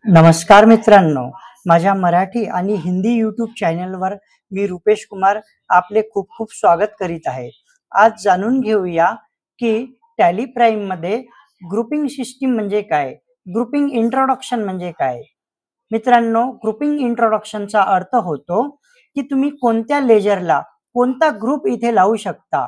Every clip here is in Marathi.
नमस्कार मित्रांनो, माझ्या मराठी आणि हिंदी यूट्यूब चॅनलवर मी रुपेश कुमार आपले खूप खूप स्वागत करीत आहे। आज जाणून घेऊया की टॅली प्राइम मध्ये ग्रुपिंग सिस्टीम म्हणजे काय, ग्रुपिंग इंट्रोडक्शन म्हणजे काय। मित्रांनो, ग्रुपिंग इंट्रोडक्शनचा अर्थ होतो की तुम्ही कोणत्या लेजरला कोणता ग्रुप इथे लावू शकता,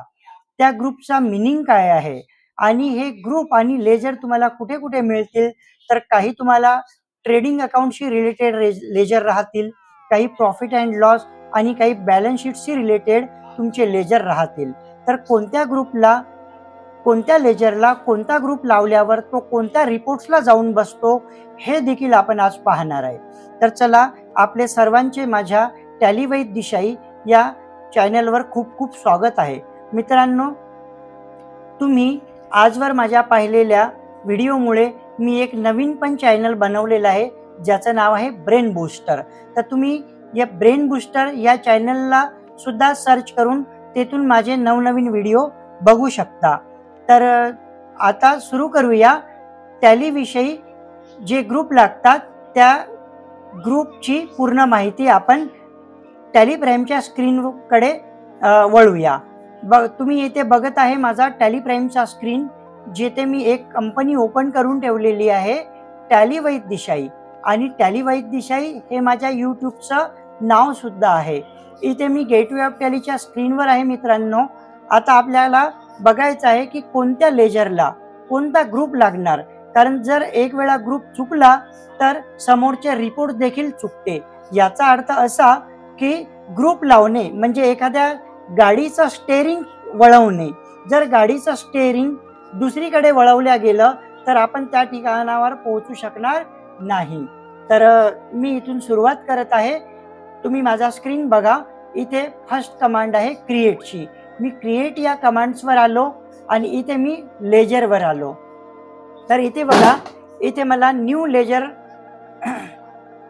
त्या ग्रुपचा मीनिंग काय आहे आणि हे ग्रुप आणि लेजर तुम्हाला कुठे कुठे मिळतील। तर काही तुम्हाला ट्रेडिंग अकाउंटशी रिलेटेड लेजर राहतील, काही प्रॉफिट अँड लॉस आणि काही बॅलन्स शीटशी रिलेटेड तुमचे लेजर राहतील। तर कोणत्या ग्रुपला कोणत्या लेजरला कोणता ग्रुप लावल्यावर तो कोणत्या रिपोर्ट्सला जाऊन बसतो हे देखील आपण आज पाहणार आहे। तर चला, आपले सर्वांचे माझ्या टॅली वैद दिशाई या चॅनलवर खूप खूप स्वागत आहे। मित्रांनो, तुम्ही आजवर माझ्या पाहिलेल्या व्हिडिओमुळे मी एक नवीन पण चॅनल बनवलेला आहे ज्याचं नाव आहे ब्रेन बूस्टर। तर तुम्ही या ब्रेन बूस्टर या चॅनलला सुद्धा सर्च करून तेथून माझे नवनवीन व्हिडिओ बघू शकता। तर आता सुरू करूया। टॅली विषयी जे ग्रुप लागतात त्या ग्रुपची पूर्ण माहिती आपण टॅली प्राइमच्या स्क्रीनकडे वळूया। तुम्ही इथे बघत आहे माझा टॅली प्राइमचा स्क्रीन, जिथे मी एक कंपनी ओपन करून ठेवलेली आहे, टॅली वैद दिशाई। आणि टॅली वैद दिशाई हे माझ्या यूट्यूबचं नाव सुद्धा आहे। इथे मी गेटवे ऑफ टॅलीच्या स्क्रीनवर आहे। मित्रांनो, आता आपल्याला बघायचं आहे की कोणत्या लेजरला कोणता ग्रुप लागणार, कारण जर एक वेळा ग्रुप चुकला तर समोरचे रिपोर्ट देखील चुकते। याचा अर्थ असा की ग्रुप लावणे म्हणजे एखाद्या गाडीचं स्टेअरिंग वळवणे। जर गाडीचं स्टेअरिंग दुसरीकडे वळवल्या गेलं तर आपण त्या ठिकाणावर पोहोचू शकणार नाही। तर मी इथून सुरुवात करत आहे। तुम्ही माझा स्क्रीन बघा, इथे फर्स्ट कमांड आहे क्रिएटची। मी क्रिएट या कमांड्सवर आलो आणि इथे मी लेजरवर आलो। तर इथे बघा, इथे मला न्यू लेजर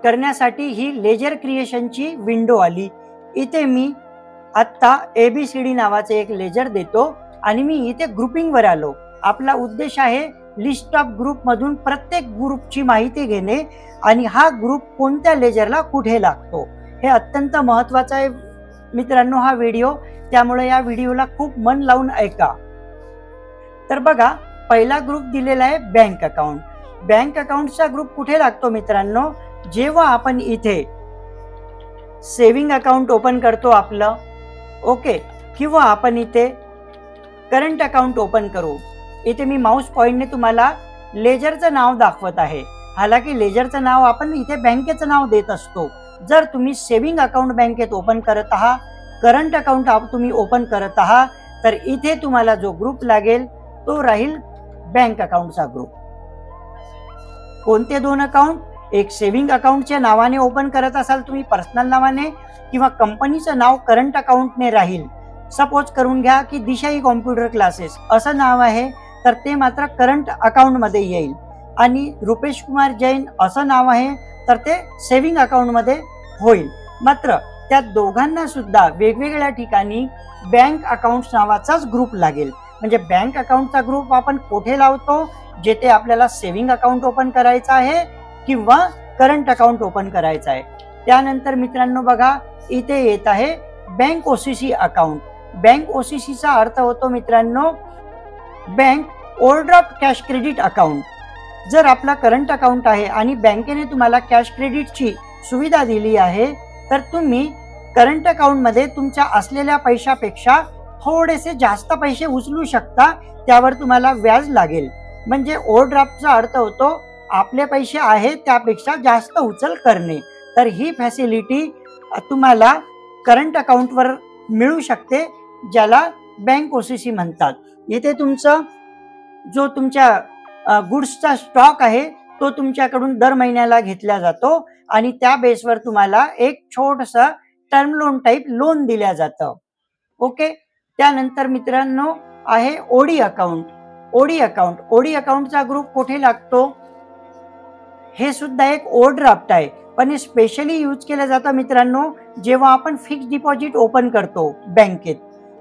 करण्यासाठी ही लेजर क्रिएशनची विंडो आली। इथे मी आता ABCD नावाचे एक लेजर देतो आणि मी इथे ग्रुपिंगवर आलो। आपला उद्देश आहे लिस्ट ऑफ ग्रुप मधून प्रत्येक ग्रुपची माहिती घेणे आणि हा ग्रुप कोणत्या लेजरला कुठे लागतो हे अत्यंत महत्त्वाचा आहे मित्रांनो हा व्हिडिओ। त्यामुळे या व्हिडिओला खूप मन लावून ऐका। तर बघा, पहिला ग्रुप दिलेला आहे बँक अकाउंट। बँक अकाउंटचा ग्रुप कुठे लागतो मित्रांनो, जेव्हा आपण इथे सेव्हिंग अकाउंट ओपन करतो आपलं, ओके, किंवा आपण इथे करंट अकाउंट ओपन करू। इथे मी माउस पॉइंटने तुम्हाला लेजरचं नाव दाखवत आहे। हालाकी लेजरचं नाव आपण इथे बँकेचं नाव देत असतो। जर तुम्ही सेव्हिंग अकाउंट बँकेत ओपन करत आहात, करंट अकाउंट तुम्ही ओपन करत आहात, तर इथे तुम्हाला जो ग्रुप लागेल तो राहील बँक अकाउंटचा ग्रुप। कोणते दोन अकाउंट? एक सेव्हिंग अकाउंटच्या नावाने ओपन करत असाल तुम्ही पर्सनल नावाने, किंवा कंपनीचं नाव करंट अकाउंटने राहील। सपोज करून घ्या की दिशाई कॉम्प्युटर क्लासेस असं नाव आहे, तर ते मात्र करंट अकाउंट मध्ये येईल। आणि रुपेश कुमार जैन असं नाव आहे तर ते सेव्हिंग अकाउंट मध्ये होईल। मात्र त्या दोघांना सुद्धा वेगवेगळ्या ठिकाणी बँक अकाउंट नावाचाच ग्रुप लागेल। म्हणजे बँक अकाउंटचा ग्रुप आपण कुठे लावतो, जेथे आपल्याला सेव्हिंग अकाउंट ओपन करायचं आहे किंवा करंट अकाउंट ओपन करायचं आहे। त्यानंतर मित्रांनो बघा, इथे येत आहे bank OCC account. Bank OCC चा अर्थ होतो मित्रांनो bank overdraft cash credit account. जर आपला करंट अकाउंट आहे आणि बँकेने तुम्हाला कॅश क्रेडिटची सुविधा दिली आहे, तर तुम्ही करंट अकाउंट मध्ये तुमच्या असलेल्या पैशापेक्षा थोडेसे जास्त पैसे उचलू शकता, त्यावर तुम्हाला व्याज लागेल। म्हणजे ओव्हरड्राफ्टचा अर्थ होतो आपले पैसे आहेत त्यापेक्षा जास्त उचल करणे। तर ही फॅसिलिटी तुम्हाला करंट अकाउंटवर मिळू शकते, ज्याला बँक OCC म्हणतात। इथे तुमचं जो तुमच्या गुड्सचा स्टॉक आहे तो तुमच्याकडून दर महिन्याला घेतला जातो आणि त्या बेसवर तुम्हाला एक छोटंसं टर्म लोन टाइप लोन दिल्या जातं, ओके। त्यानंतर मित्रांनो आहे OD अकाउंट। ओडी अकाउंटचा ग्रुप कुठे लागतो, हे सुद्धा एक ओव्हरड्राफ्ट आहे, पण हे स्पेशली यूज केलं जातं मित्रांनो जेव्हा आपण फिक्स्ड डिपॉझिट ओपन करतो बँकेत।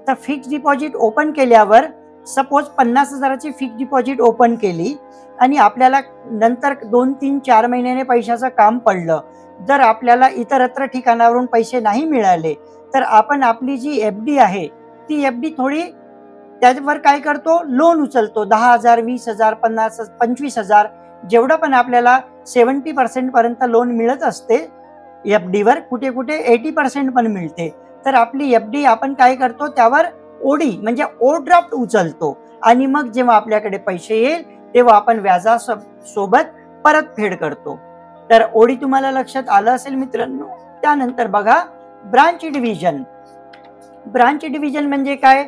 तर फिक्स्ड डिपॉझिट ओपन केल्यावर सपोज 50,000ची फिक्स डिपॉझिट ओपन केली आणि आपल्याला नंतर 2, 3, 4 महिन्याने पैशाचं काम पडलं, जर आपल्याला इतरत्र ठिकाणावरून पैसे नाही मिळाले, तर आपण आपली जी FD आहे ती FD थोडी त्याच्यावर काय करतो, लोन उचलतो. 10,000, 20,000, 50,000, 25,000 जेवढं पण आपल्याला 70% पर्यंत लोन मिळत असते FDवर, कुठे कुठे 80% पण मिळते. तर आपली FD आपण काय करतो, त्यावर ओडी म्हणजे ओव्हरड्राफ्ट उचलतो आणि मग जेव्हा आपल्याकडे पैसे येईल तेव्हा आपण व्याजासोबत परतफेड करतो. तर ओडी तुम्हाला लक्षात आलं असेल मित्रांनो. त्यानंतर बघा ब्रांच डिव्हिजन. ब्रांच डिव्हिजन म्हणजे काय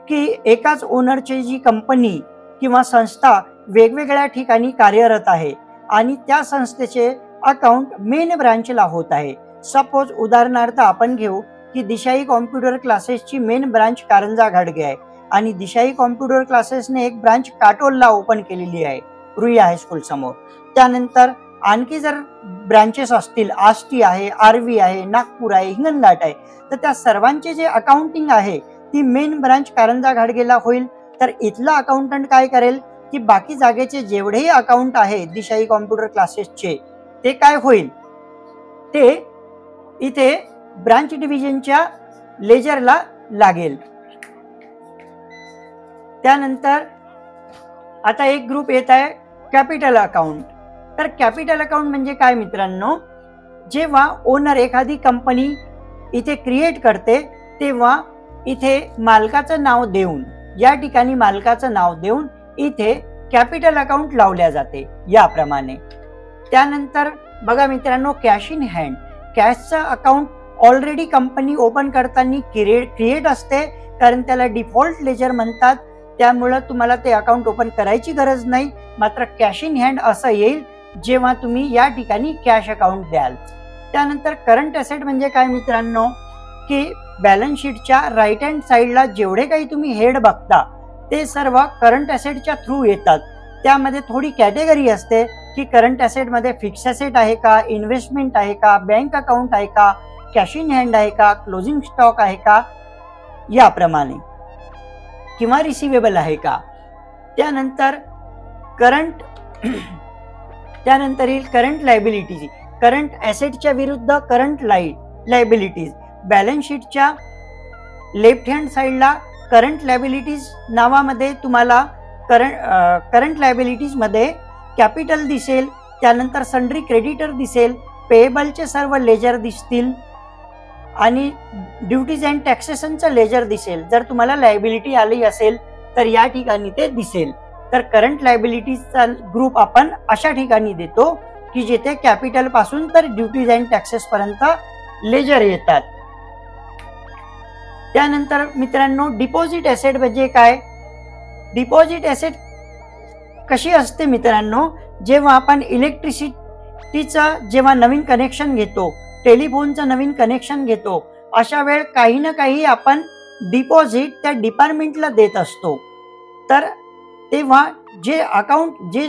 की एकाच ओनरची जी कंपनी किंवा संस्था वेगवेगळ्या ठिकाणी कार्यरत आहे आणि त्या संस्थेचे अकाउंट मेन ब्रांचला होत आहे. सपोज उदाहरणार्थ आपण घेऊ की दिशाई कॉम्प्युटर क्लासेसची मेन ब्रांच कारंजा घाटगे आहे आणि दिशाई कॉम्प्युटर क्लासेसने एक ब्रांच काटोलला ओपन केलेली आहे रुईया हायस्कूल समोर. त्यानंतर आणखी जर ब्रांचेस असतील, आष्टी आहे, आर्वी आहे, नागपूर आहे, हिंगणघाट आहे, तर त्या सर्वांचे जे अकाउंटिंग आहे ती मेन ब्रांच कारंजा घाटगेला होईल. तर इथला अकाउंटंट काय करेल की बाकी जागेचे जेवढेही अकाउंट आहे दिशाई कॉम्प्युटर क्लासेसचे ते काय होईल, ते इथे ब्रांच डिव्हिजनच्या लेजरला लागेल. त्यानंतर आता एक ग्रुप येत आहे कॅपिटल अकाउंट. तर कॅपिटल अकाउंट म्हणजे काय मित्रांनो, जेव्हा ओनर एखादी कंपनी इथे क्रिएट करते तेव्हा इथे मालकाचं नाव देऊन, या ठिकाणी मालकाचं नाव देऊन इथे कॅपिटल अकाउंट लावल्या जाते याप्रमाणे. त्यानंतर बघा मित्रांनो कॅश इन हँड. कॅशचं अकाउंट ऑलरेडी कंपनी ओपन करताना क्रिएट असते, कारण त्याला डिफॉल्ट लेजर म्हणतात. त्यामुळं तुम्हाला ते अकाउंट ओपन करायची गरज नाही. मात्र कॅश इन हँड असं येईल जेव्हा तुम्ही या ठिकाणी कॅश अकाउंट द्याल. त्यानंतर करंट ॲसेट म्हणजे काय मित्रांनो की बॅलन्स शीटच्या राईट हँड साईडला जेवढे काही तुम्ही हेड बघता ते सर्व करंट ॲसेटच्या थ्रू येतात. त्यामध्ये थोडी कॅटेगरी असते की करंट ॲसेटमध्ये फिक्स ॲसेट आहे का, इन्व्हेस्टमेंट आहे का, बँक अकाउंट आहे का, कॅश इन हँड आहे का, क्लोजिंग स्टॉक आहे का, याप्रमाणे, किंवा रिसिवेबल आहे का. त्यानंतर येईल करंट लायबिलिटीज. करंट ॲसेटच्या विरुद्ध करंट लायबिलिटीज. बॅलन्स शीटच्या लेफ्ट हँड साईडला करंट लायबिलिटीज नावामध्ये तुम्हाला करंट लायबिलिटीज मध्ये कॅपिटल दिसेल. त्यानंतर सन्ड्री क्रेडिटर दिसेल, पेएबलचे सर्व लेजर दिसतील आणि ड्युटीज अँड टॅक्सेशनचं लेजर दिसेल. जर तुम्हाला लायबिलिटी आली असेल तर या ठिकाणी ते दिसेल. तर करंट लायबिलिटीजचा ग्रुप आपण अशा ठिकाणी देतो की जिथे कॅपिटल पासून तर ड्युटीज अँड टॅक्सेस पर्यंत लेजर येतात. त्यानंतर मित्रांनो डिपॉझिट ॲसेट म्हणजे काय. डिपॉझिट ॲसेट कशी असते मित्रांनो, जेव्हा आपण इलेक्ट्रिसिटीचं जेव्हा नवीन कनेक्शन घेतो, टेलिफोनचं नवीन कनेक्शन घेतो, अशा वेळ काही ना काही आपण डिपॉझिट त्या डिपार्टमेंटला देत असतो. तर तेव्हा जे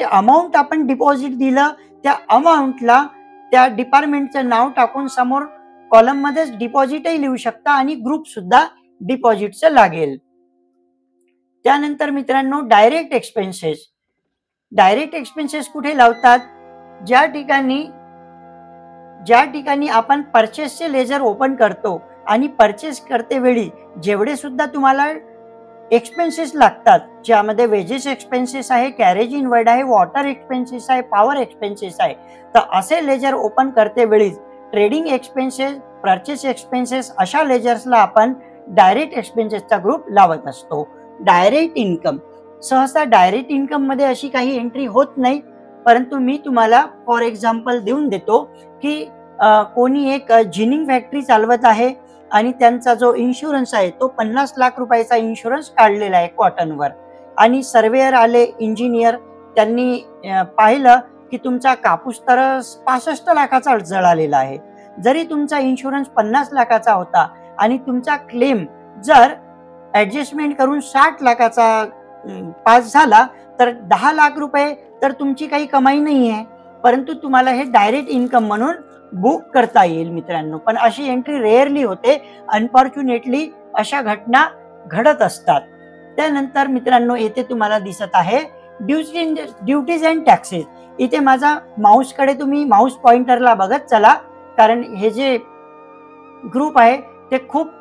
अमाऊंट आपण डिपॉझिट दिलं त्या अमाऊंटला त्या डिपार्टमेंटचं नाव टाकून समोर कॉलम मध्येच डिपॉझिटही लिहू शकता आणि ग्रुप सुद्धा डिपॉझिटचं लागेल. त्यानंतर मित्रांनो डायरेक्ट एक्सपेन्सेस. डायरेक्ट एक्सपेन्सेस कुठे लावतात, ज्या ठिकाणी आपण परचेसचे लेजर ओपन करतो आणि परचेस करते वेळी जेवढे सुद्धा तुम्हाला एक्सपेन्सेस लागतात, ज्यामध्ये वेजेस एक्सपेन्सेस आहे, कॅरेज इनवर्ड आहे, वॉटर एक्सपेन्सेस आहे, पॉवर एक्सपेन्सेस आहे, तर असे लेजर ओपन करते वेळी ट्रेडिंग एक्सपेन्सेस, परचेस एक्सपेन्सेस अशा लेजर्सला आपण डायरेक्ट एक्सपेन्सेसचा ग्रुप लावत असतो. Direct income. सहसा डायरेक्ट इन्कम मध्ये अशी काही एंट्री होत नाही, परंतु मी तुम्हाला फॉर एक्झाम्पल देऊन देतो की कोणी एक जिनिंग फॅक्टरी चालवत आहे आणि त्यांचा जो इन्शुरन्स आहे तो 50 लाख रुपयाचा इन्शुरन्स काढलेला आहे कॉटनवर, आणि सर्वेअर आले, इंजिनियर, त्यांनी पाहिलं की तुमचा कापूस तर 65 लाखाचा जळालेला आहे. जरी तुमचा इन्शुरन्स 50 लाखाचा होता आणि तुमचा क्लेम जर ऍडजस्टमेंट करून 60 लाखाचा पास झाला तर 10 लाख रुपये तर तुमची काही कमाई नाही आहे, परंतु तुम्हाला हे डायरेक्ट इन्कम म्हणून बुक करता येईल मित्रांनो. पण अशी एंट्री रेअरली होते, अनफॉर्च्युनेटली अशा घटना घडत असतात. त्यानंतर मित्रांनो इथे तुम्हाला दिसत आहे ड्युटीज अँड टॅक्सेस. इथे माझा माऊसकडे तुम्ही माऊस पॉइंटरला बघत चला, कारण हे जे ग्रुप आहे ते खूप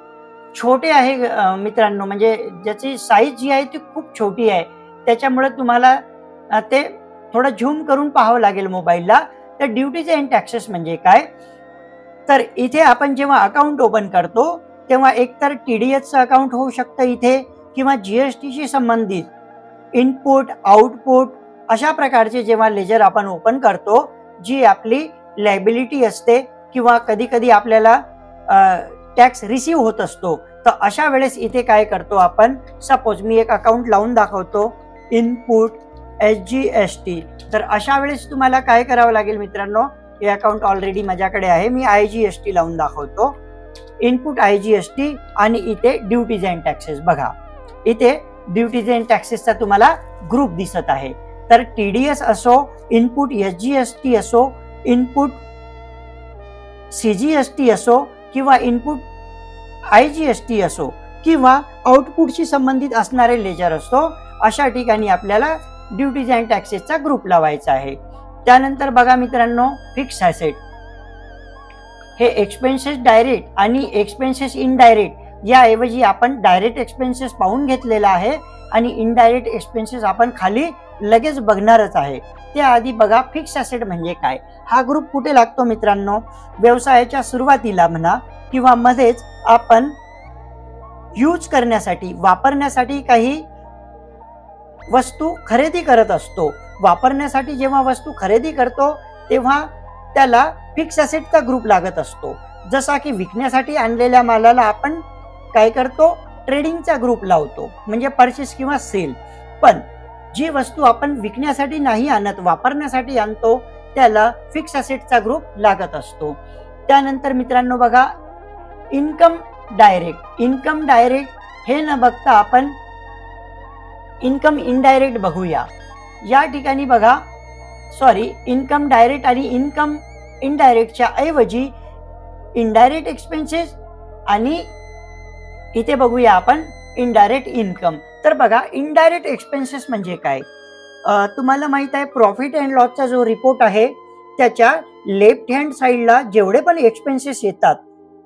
छोटे आहे मित्रांनो, म्हणजे ज्याची साईज जी आहे ती खूप छोटी आहे, त्याच्यामुळे तुम्हाला ते थोडं झूम करून पाहावं लागेल मोबाईलला. तर ड्युटीज अँड टॅक्सेस म्हणजे काय, तर इथे आपण जेव्हा अकाउंट ओपन करतो तेव्हा एकतर TDSचं अकाउंट होऊ शकतं इथे, किंवा GSTशी संबंधित इनपुट आउटपुट अशा प्रकारचे जेव्हा लेजर आपण ओपन करतो, जी आपली लायबिलिटी असते, किंवा कधी कधी आपल्याला टॅक्स रिसीव्ह होत असतो, तर अशा वेळेस इथे काय करतो आपण, सपोज मी एक अकाउंट लावून दाखवतो, इनपुट SGST. तर अशा वेळेस तुम्हाला काय करावं लागेल मित्रांनो, हे अकाउंट ऑलरेडी माझ्याकडे आहे, मी IGST लावून दाखवतो, इनपुट IGST, आणि इथे ड्युटीज अँड टॅक्सेस. बघा इथे ड्युटीज अँड टॅक्सेसचा तुम्हाला ग्रुप दिसत आहे. तर TDS असो, इनपुट SGST असो, इनपुट CGST असो, किंवा इनपुट IGST असो, किंवा आउटपुटशी संबंधित असणारे लेजर असतो, अशा ठिकाणी आपल्याला ड्युटीज अँड टॅक्सेसचा ग्रुप लावायचा आहे. त्यानंतर बघा मित्रांनो, फिक्स ॲसेट. हे एक्सपेन्सेस डायरेक्ट आणि एक्सपेन्सेस इनडायरेक्ट याऐवजी आपण डायरेक्ट एक्सपेन्सेस पाहून घेतलेला आहे, आणि इनडायरेक्ट एक्सपेन्सेस आपण खाली लगेच बघणारच आहे. त्याआधी बघा फिक्स ॲसेट म्हणजे काय. हा ग्रुप कुठे लागतो मित्रांनो, व्यवसायाच्या सुरुवातीला म्हणा, किंवा मध्येच आपण यूज करण्यासाठी वापरण्यासाठी काही वस्तू खरेदी करत असतो. वापरण्यासाठी जेव्हा वस्तू खरेदी करतो तेव्हा त्याला फिक्स ॲसेटचा ग्रुप लागत असतो. जसा की विकण्यासाठी आणलेल्या मालाला आपण काय करतो, ट्रेडिंगचा ग्रुप लावतो, म्हणजे परचेस किंवा सेल. पण जी वस्तू आपण विकण्यासाठी नाही आणत, वापरण्यासाठी आणतो, त्याला फिक्स ॲसेटचा ग्रुप लागत असतो. त्यानंतर मित्रांनो बघा, इन्कम डायरेक्ट. इन्कम डायरेक्ट हे न बघता आपण इन्कम इनडायरेक्ट बघूया. या ठिकाणी बघा, सॉरी, इन्कम डायरेक्ट आणि इन्कम इनडायरेक्टच्या ऐवजी इनडायरेक्ट एक्सपेन्सेस, आणि इथे बघूया आपण इनडायरेक्ट इन्कम. तर बघा, इनडायरेक्ट एक्सपेन्सेस म्हणजे काय, तुम्हाला माहित आहे प्रॉफिट अँड लॉसचा जो रिपोर्ट आहे त्याच्या लेफ्ट हँड साईडला जेवढे पण एक्सपेन्सेस येतात,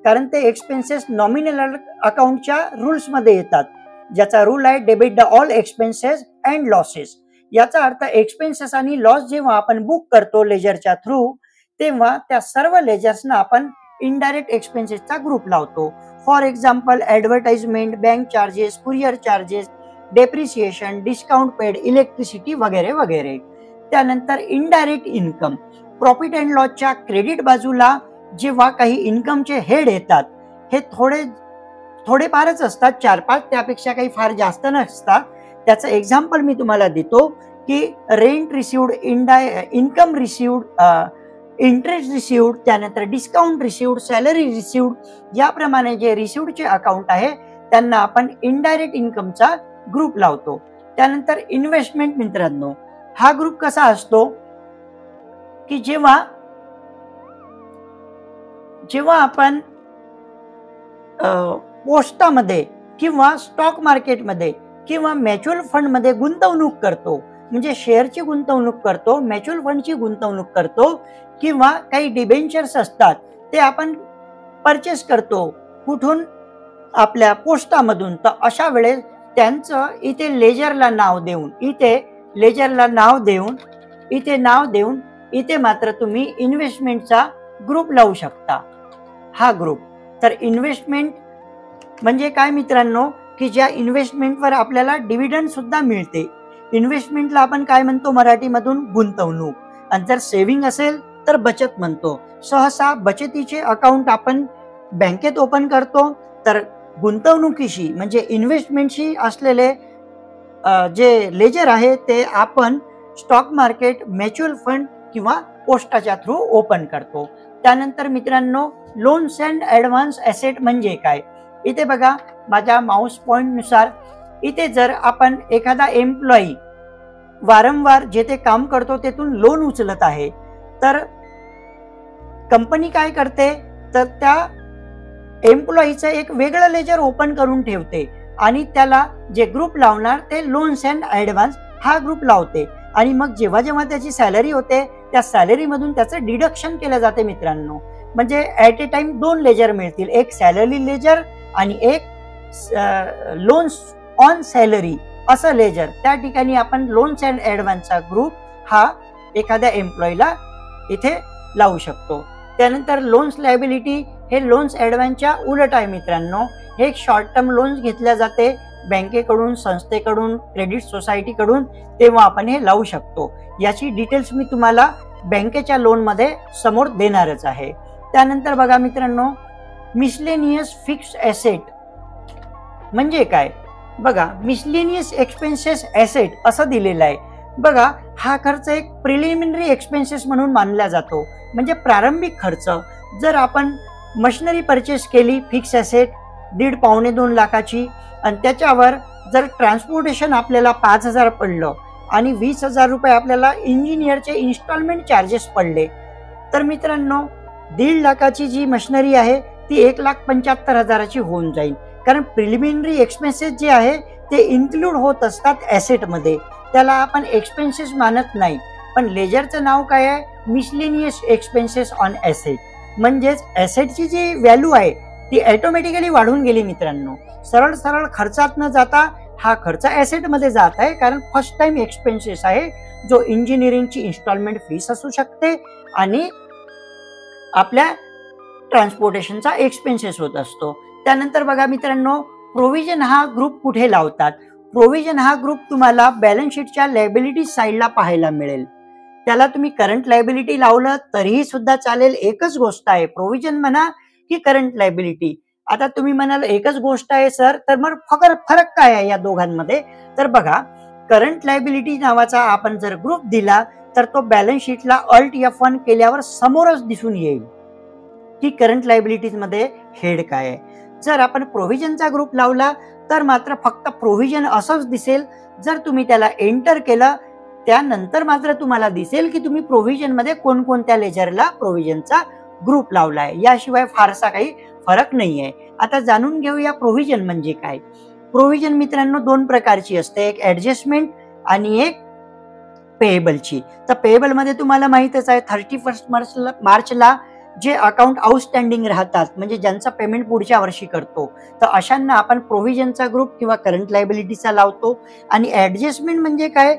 कारण ते एक्सपेन्सेस नॉमिनल अकाउंटच्या रूल्समध्ये येतात, ज्याचा रूल आहे debit the all expenses and losses. याचा अर्थ एक्सपेन्सेस आणि लॉस जेव्हा आपण बुक करतो लेजरच्या थ्रू, तेव्हा त्या सर्व लेजर्सना आपण इनडायरेक्ट एक्सपेन्सेसचा ग्रुप लावतो. For example, advertisement, bank charges, courier charges, depreciation, discount paid, electricity वगैरे वगैरे. त्यानंतर इनडायरेक्ट इन्कम. प्रॉफिट अँड लॉसच्या क्रेडिट बाजूला जेव्हा काही इन्कमचे हेड येतात, हे थोडेफारच असतात, 4-5, त्यापेक्षा काही फार जास्त नसतात. त्याचं एक्झाम्पल मी तुम्हाला देतो की rent received, income received, interest received, त्यानंतर डिस्काउंट रिसिव्ड, सॅलरी रिसिव्ड, याप्रमाणे जे रिसिव्डचे अकाउंट आहे त्यांना आपण इनडायरेक्ट इन्कमचा ग्रुप लावतो. त्यानंतर इन्व्हेस्टमेंट मित्रांनो, हा ग्रुप कसा असतो की जेव्हा आपण पोस्टामध्ये किंवा स्टॉक मार्केटमध्ये किंवा म्युच्युअल फंडमध्ये गुंतवणूक करतो, म्हणजे शेअरची गुंतवणूक करतो, म्युच्युअल फंडची गुंतवणूक करतो, किंवा काही डिबेंचर्स असतात ते आपण परचेस करतो, कुठून, आपल्या पोस्टामधून. तर अशा वेळेस त्यांचं इथे लेजरला नाव देऊन इथे मात्र तुम्ही इन्व्हेस्टमेंटचा ग्रुप लावू शकता, हा ग्रुप. तर इन्व्हेस्टमेंट म्हणजे काय मित्रांनो, की ज्या इन्व्हेस्टमेंटवर आपल्याला डिव्हिडंड सुद्धा मिळते. इन्व्हेस्टमेंटला आपण काय म्हणतो मराठीमधून, गुंतवणूक. आणि जर सेव्हिंग असेल तर बचत म्हणतो. सहसा बचतीचे अकाउंट आपण बँकेत ओपन करतो, तर गुंतवणुकीशी म्हणजे इन्व्हेस्टमेंटशी असलेले जे लेजर आहे ते आपण स्टॉक मार्केट, म्युच्युअल फंड किंवा पोस्टाच्या थ्रू ओपन करतो. त्यानंतर मित्रांनो, लोन्स अँड ॲडव्हान्स ॲसेट म्हणजे काय. इथे बघा, माझ्या माऊस पॉइंट नुसार इथे जर आपण एखादा एम्प्लॉई वारंवार जेथे काम करतो तेथून लोन उचलत आहे, तर कंपनी काय करते, तर त्या एम्प्लॉईचं एक वेगळं लेजर ओपन करून ठेवते, आणि त्याला जे ग्रुप लावणार ते लोन्स अँड ॲडव्हान्स हा ग्रुप लावते आणि मग जेव्हा जेव्हा त्याची सॅलरी होते त्या सॅलरीमधून त्याचं डिडक्शन केलं जाते मित्रांनो. म्हणजे ॲट ए टाइम 2 लेजर मिळतील, एक सॅलरी लेजर आणि एक लोन्स ऑन सॅलरी असं लेजर. त्या ठिकाणी आपण लोन्स अँड ॲडव्हान्सचा ग्रुप हा एखाद्या एम्प्लॉईला इथे लावू शकतो. त्यानंतर लोन्स लायबिलिटी हे लोन्स ॲडव्हान्सच्या उलट आहे मित्रांनो. हे शॉर्ट टर्म लोन्स घेतल्या जाते बँकेकडून, संस्थेकडून, क्रेडिट सोसायटीकडून, तेव्हा आपण हे लावू शकतो. याची डिटेल्स मी तुम्हाला बँकेच्या लोनमध्ये समोर देणारच आहे. त्यानंतर बघा मित्रांनो, मिसलेनियस फिक्स्ड ॲसेट म्हणजे काय बघा. मिसलेनियस एक्सपेन्सेस ॲसेट असं दिलेलं आहे बघा. हा खर्च एक प्रिलिमिनरी एक्सपेन्सेस म्हणून मानला जातो, म्हणजे प्रारंभिक खर्च. जर आपण मशिनरी परचेस केली फिक्स ॲसेट 1.5-2 लाखाची आणि त्याच्यावर जर ट्रान्सपोर्टेशन आपल्याला 5,000 पडलं आणि 20,000 रुपये आपल्याला इंजिनियरचे इन्स्टॉलमेंट चार्जेस पडले, तर मित्रांनो 1.5 लाखाची जी मशिनरी आहे ती 1,75,000ची होऊन जाईल. कारण प्रिलिमिनरी एक्सपेन्सेस जे आहे ते इन्क्लूड होत असतात ॲसेटमध्ये, त्याला आपण एक्सपेन्सेस मानत नाही. पण लेजरचं नाव काय आहे, मिसलेनियस एक्सपेन्सेस ऑन ॲसेट. म्हणजेच ॲसेटची जी व्हॅल्यू आहे ती ऑटोमॅटिकली वाढून गेली मित्रांनो. सरळ सरळ खर्चात न जाता हा खर्च ॲसेटमध्ये जात आहे, कारण फर्स्ट टाइम एक्सपेन्सेस आहे जो इंजिनिअरिंगची इन्स्टॉलमेंट फीस असू शकते आणि आपल्या ट्रान्सपोर्टेशनचा एक्सपेन्सेस होत असतो. त्यानंतर बघा मित्रांनो, प्रोव्हिजन हा ग्रुप कुठे लावतात. प्रोव्हिजन हा ग्रुप तुम्हाला बॅलन्स शीटच्या लायबिलिटी साईडला पाहायला मिळेल. त्याला तुम्ही करंट लायबिलिटी लावलं तरीही सुद्धा चालेल. एकच गोष्ट आहे, प्रोव्हिजन म्हणा की करंट लायबिलिटी. आता तुम्ही म्हणाल एकच गोष्ट आहे सर, तर मग फरक काय आहे या दोघांमध्ये. तर बघा, करंट लायबिलिटी नावाचा आपण जर ग्रुप दिला तर तो बॅलन्स शीटला Alt F1 केल्यावर समोरच दिसून येईल की करंट लायबिलिटीज मध्ये हेड काय आहे. जर आपण प्रोव्हिजनचा ग्रुप लावला तर मात्र फक्त प्रोव्हिजन असंच दिसेल. जर तुम्ही त्याला एंटर केलं त्यानंतर मात्र तुम्हाला दिसेल की तुम्ही प्रोव्हिजन मध्ये कोणकोणत्या लेजरला प्रोव्हिजनचा ग्रुप लावला आहे. याशिवाय फारसा काही फरक नाही आहे. आता जाणून घेऊया प्रोव्हिजन म्हणजे काय. प्रोव्हिजन मित्रांनो 2 प्रकारची असते, एक ऍडजस्टमेंट आणि एक पेएबलची. तर पेएबल मध्ये तुम्हाला माहितच आहे 31 मार्चला जे अकाउंट आउटस्टँडिंग राहतात, म्हणजे ज्यांचा पेमेंट पुढच्या वर्षी करतो, तर अशांना आपण प्रोव्हिजनचा ग्रुप किंवा करंट लायबिलिटीचा लावतो. आणि ऍडजस्टमेंट म्हणजे काय,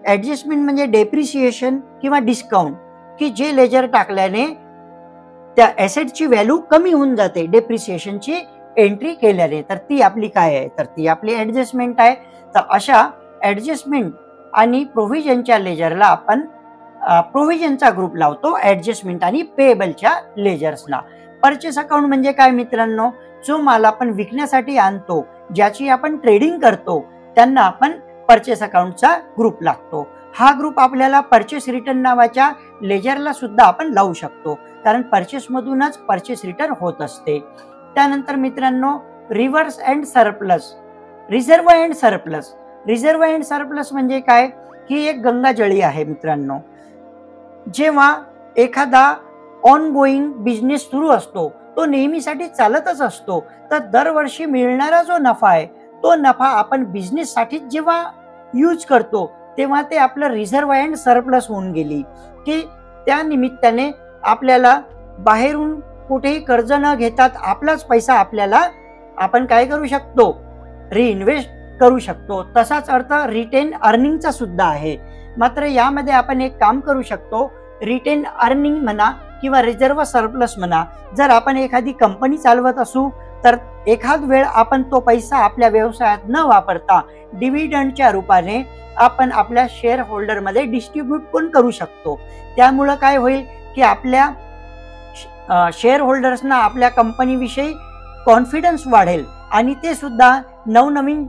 ऍडजस्टमेंट म्हणजे डेप्रिसिएशन किंवा डिस्काउंट, की जे लेजर टाकल्याने त्या ॲसेटची व्हॅल्यू कमी होऊन जाते डेप्रिसिएशनची एंट्री केल्याने, तर ती आपली काय आहे, तर ती आपली ऍडजस्टमेंट आहे. तर अशा ऍडजस्टमेंट आणि प्रोव्हिजनच्या लेजरला आपण प्रोव्हिजनचा ग्रुप लावतो, ऍडजस्टमेंट आणि पेएबलच्या लेजर्सला. परचेस अकाउंट म्हणजे काय मित्रांनो, जो माल आपण विकण्यासाठी आणतो, ज्याची आपण ट्रेडिंग करतो, त्यांना आपण परचेस अकाउंटचा ग्रुप लागतो. हा ग्रुप आपल्याला परचेस रिटर्न नावाच्या लेजरला सुद्धा आपण लावू शकतो, कारण परचेस मधूनच परचेस रिटर्न होत असते. त्यानंतर मित्रांनो, reverse and surplus, reserve and surplus. Reserve and surplus म्हणजे काय, ही एक गंगाजळी आहे मित्रांनो. जेव्हा एखादा ऑन गोईंग बिझनेस सुरू असतो, तो नेहमीसाठी चालतच असतो, तर दरवर्षी मिळणारा जो नफा आहे तो नफा आपण बिझनेससाठी जेव्हा यूज करतो तेव्हा ते आपलं रिझर्व्ह अँड सरप्लस होऊन गेली, की त्या निमित्ताने आपल्याला बाहेरून कुठेही कर्ज न घेतात आपलाच पैसा आपल्याला आपण काय करू शकतो, रिइन्व्हेस्ट करू शकतो. तसाच अर्थ रिटेन अर्निंगचा सुद्धा आहे. मात्र यामध्ये आपण एक काम करू शकतो, रिटेन अर्निंग म्हणा किंवा रिझर्व्ह सरप्लस म्हणा. जर आपण एखादी कंपनी चालवत असू तर एखाद वेळ आपण तो पैसा आपल्या व्यवसायात न वापरता डिव्हिडंडच्या रूपाने आपण आपल्या शेअर होल्डर मध्ये डिस्ट्रीब्यूट पण करू शकतो. त्यामुळं काय होईल की आपल्या शेअर होल्डर्सना आपल्या कंपनीविषयी कॉन्फिडन्स वाढेल आणि ते सुद्धा नवनवीन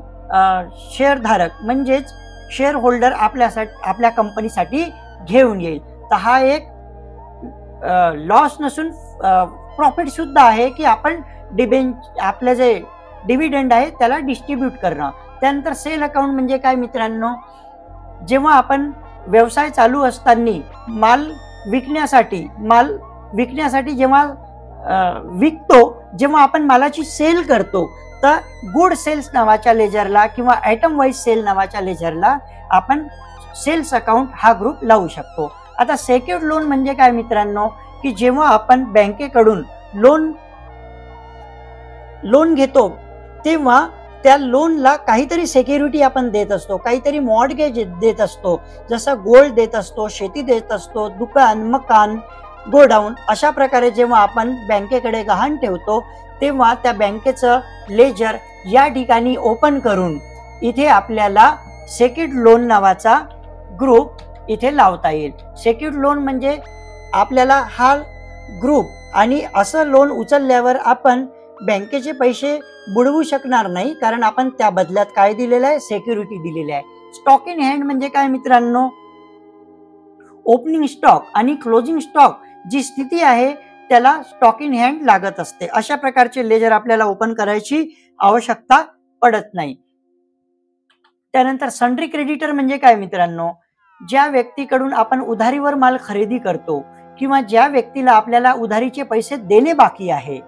शेअरधारक म्हणजेच शेअर होल्डर आपल्या कंपनीसाठी घेऊन येईल. तर हा एक लॉस नसून प्रॉफिट सुद्धा आहे की आपण आपलं जे डिव्हिडंड आहे त्याला डिस्ट्रीब्यूट करणं. त्यानंतर सेल अकाउंट म्हणजे काय मित्रांनो, जेव्हा आपण व्यवसाय चालू असताना माल विकण्यासाठी जेव्हा विकतो, जेव्हा आपण मालाची सेल करतो तर गुड सेल्स नावाच्या लेजरला किंवा आयटम वाईज सेल नावाच्या लेजरला आपण सेल्स अकाउंट हा ग्रुप लावू शकतो. आता सेक्युर्ड लोन म्हणजे काय मित्रांनो, की जेव्हा आपण बँकेकडून लोन घेतो तेव्हा त्या लोनला काहीतरी सिक्युरिटी आपण देत असतो, काहीतरी मॉर्टगेज देत असतो, जसं गोल्ड देत असतो, शेती देत असतो, दुकान, मकान, गोडाऊन. अशा प्रकारे जेव्हा आपण बँकेकडे गहाण ठेवतो तेव्हा त्या बँकेचं लेजर या ठिकाणी ओपन करून इथे आपल्याला सेक्युर्ड लोन नावाचा ग्रुप इथे लावता येईल. सेक्युर्ड लोन म्हणजे आपल्याला हा ग्रुप आणि असं लोन उचलल्यावर आपण बँकेचे पैसे बुडवू शकणार नाही, कारण आपण त्या बदल्यात काय दिलेलं आहे, सिक्युरिटी दिलेली आहे. स्टॉक इन हँड म्हणजे काय मित्रांनो, ओपनिंग स्टॉक आणि क्लोजिंग स्टॉक जी स्थिती आहे त्याला स्टॉक इन हँड लागत असते. अशा प्रकारचे लेजर आपल्याला ओपन करायची आवश्यकता पडत नाही. त्यानंतर सन्ड्री क्रेडिटर म्हणजे काय मित्रांनो, ज्या व्यक्तीकडून आपण उधारीवर माल खरेदी करतो किंवा ज्या व्यक्तीला आपल्याला उधारीचे पैसे देणे बाकी आहे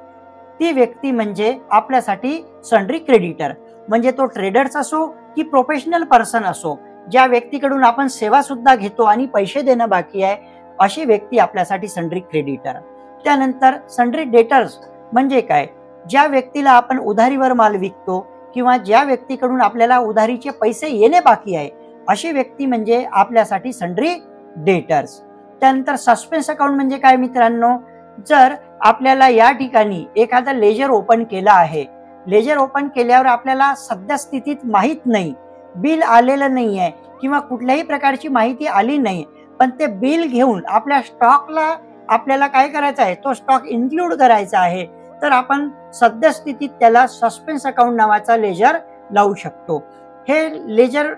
ती व्यक्ती म्हणजे आपल्यासाठी सन्ड्री क्रेडिटर. म्हणजे तो ट्रेडर्स असो की प्रोफेशनल पर्सन असो, ज्या व्यक्तीकडून आपण सेवा सुद्धा घेतो आणि पैसे देणं बाकी आहे अशी व्यक्ती आपल्यासाठी सन्ड्री क्रेडिटर. त्यानंतर सन्ड्री डेटर्स म्हणजे काय, ज्या व्यक्तीला आपण उधारीवर माल विकतो किंवा ज्या व्यक्तीकडून आपल्याला उधारीचे पैसे येणे बाकी आहे अशी व्यक्ती म्हणजे आपल्यासाठी सन्ड्री डेटर्स. त्यानंतर सस्पेन्स अकाउंट म्हणजे काय मित्रांनो, जर आपल्याला या ठिकाणी एखादा लेजर ओपन केला आहे, लेजर ओपन केल्यावर आपल्याला सध्या स्थितीत माहीत नाही, बिल आलेलं नाही आहे किंवा कुठल्याही प्रकारची माहिती आली नाही, पण ते बिल घेऊन आपल्या स्टॉकला आपल्याला काय करायचं आहे, तो स्टॉक इन्क्लूड करायचा आहे, तर आपण सद्यस्थितीत त्याला सस्पेन्स अकाउंट नावाचा लेजर लावू शकतो. हे लेजर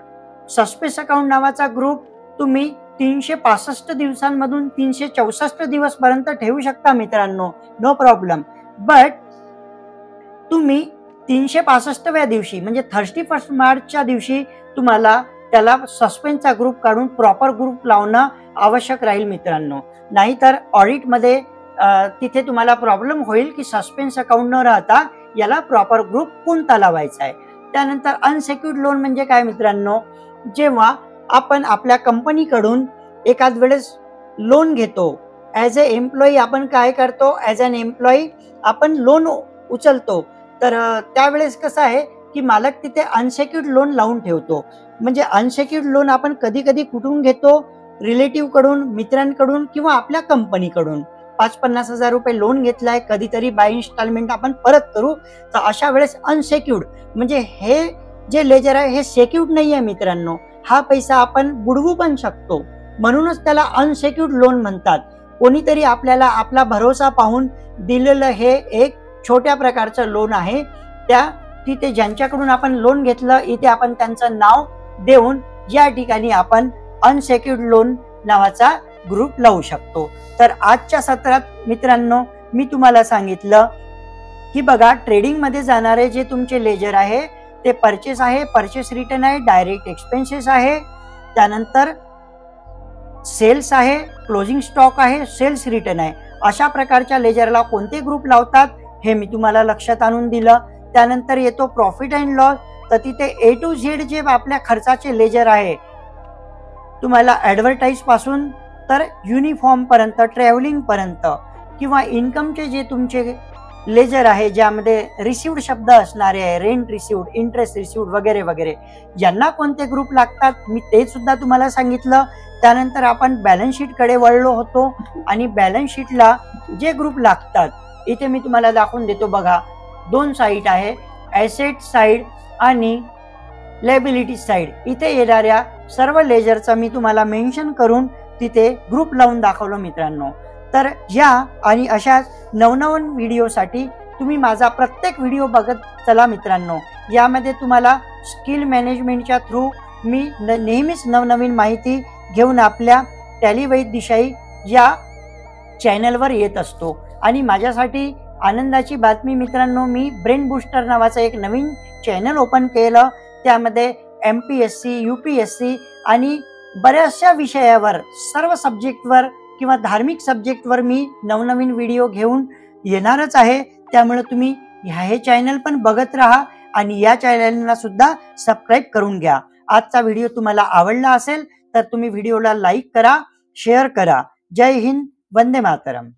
सस्पेन्स अकाउंट नावाचा ग्रुप तुम्ही 365 दिवसांमधून 364 दिवस पर्यंत ठेवू शकता मित्रांनो, नो प्रॉब्लेम. बट तुम्ही 365व्या दिवशी म्हणजे 31 मार्चच्या दिवशी तुम्हाला त्याला सस्पेन्सचा ग्रुप काढून प्रॉपर ग्रुप लावणं आवश्यक राहील मित्रांनो. नाहीतर ऑडिटमध्ये तिथे तुम्हाला प्रॉब्लेम होईल की सस्पेन्स अकाउंट न राहता याला प्रॉपर ग्रुप कोणता लावायचा आहे. त्यानंतर अनसेक्युर्ड लोन म्हणजे काय मित्रांनो, जेव्हा आपण आपल्या कंपनीकडून एखाद वेळेस लोन घेतो, ॲज अ एम्प्लॉई आपण काय करतो, ॲज अन एम्प्लॉई आपण लोन उचलतो, तर त्यावेळेस कसं आहे की मालक तिथे अनसेक्युर्ड लोन लावून ठेवतो. म्हणजे अनसेक्युर्ड लोन आपण कधी कधी कुठून घेतो, रिलेटिव्ह कडून, मित्रांकडून किंवा आपल्या कंपनीकडून. 50-50 हजार रुपये लोन घेतलाय, कधीतरी बाय इन्स्टॉलमेंट आपण परत करू, तर अशा वेळेस अनसेक्युर्ड म्हणजे हे जे लेजर आहे हे सेक्युर्ड नाही आहे मित्रांनो, हा पैसा आपण बुडवू पण शकतो, म्हणूनच त्याला अनसेक्युर्ड लोन म्हणतात. कोणीतरी आपल्याला आपला भरोसा पाहून दिलेलं हे एक छोट्या प्रकारचं लोन आहे. त्या तिथे ज्यांच्याकडून आपण लोन घेतलं इथे आपण त्यांचं नाव देऊन या ठिकाणी आपण अनसेक्युर्ड लोन नावाचा ग्रुप लावू शकतो. तर आजच्या सत्रात मित्रांनो मी तुम्हाला सांगितलं की बघा, ट्रेडिंग मध्ये जाणारे जे तुमचे लेजर आहे ते परचेस आहे, परचेस रिटर्न आहे, डायरेक्ट एक्सपेन्सेस आहे, त्यानंतर सेल्स आहे, क्लोजिंग स्टॉक आहे, सेल्स रिटर्न आहे. अशा प्रकारच्या लेजरला कोणते ग्रुप लावतात हे मी तुम्हाला लक्षात आणून दिलं. त्यानंतर येतो प्रॉफिट अँड लॉस, तर तिथे A to Z जे आपल्या खर्चाचे लेजर आहे, तुम्हाला ॲडव्हर्टाईज पासून तर युनिफॉर्म पर्यंत, ट्रॅव्हलिंग पर्यंत किंवा इन्कमचे जे तुमचे लेजर आहे ज्यामध्ये रिसिव्ड शब्द असणारे आहे, रेंट रिसिव्ड, इंटरेस्ट रिसिव्ड वगैरे वगैरे, यांना कोणते ग्रुप लागतात मी ते सुद्धा तुम्हाला सांगितलं. त्यानंतर आपण बॅलन्स शीट कडे वळलो होतो आणि बॅलन्स शीटला जे ग्रुप लागतात इथे मी तुम्हाला दाखवून देतो. बघा, 2 साईड आहे, ॲसेट साईड आणि लायबिलिटी साईड. इथे येणाऱ्या सर्व लेजरचा मी तुम्हाला मेन्शन करून तिथे ग्रुप लावून दाखवलं मित्रांनो. तर या आणि अशा नवनवीन व्हिडिओसाठी तुम्ही माझा प्रत्येक व्हिडिओ बघत चला मित्रांनो. यामध्ये तुम्हाला स्किल मॅनेजमेंटच्या थ्रू मी नेहमीच नवनवीन माहिती घेऊन आपल्या टॅली वैद दिशाई या चॅनलवर येत असतो. आणि माझ्यासाठी आनंदाची बातमी मित्रांनो, मी ब्रेन बूस्टर नावाचं एक नवीन चॅनल ओपन केलं. त्यामध्ये MPSC, UPSC आणि बऱ्याचशा विषयावर, सर्व सब्जेक्टवर किंवा धार्मिक सब्जेक्टवर मी नवनवीन व्हिडिओ घेऊन येणारच आहे. त्यामुळे तुम्ही हे चॅनल पण बघत राहा आणि या चॅनलला सुद्धा सबस्क्राईब करून घ्या. आजचा व्हिडिओ तुम्हाला आवडला असेल तर तुम्ही व्हिडिओला लाईक करा, शेअर करा. जय हिंद, वंदे मातरम.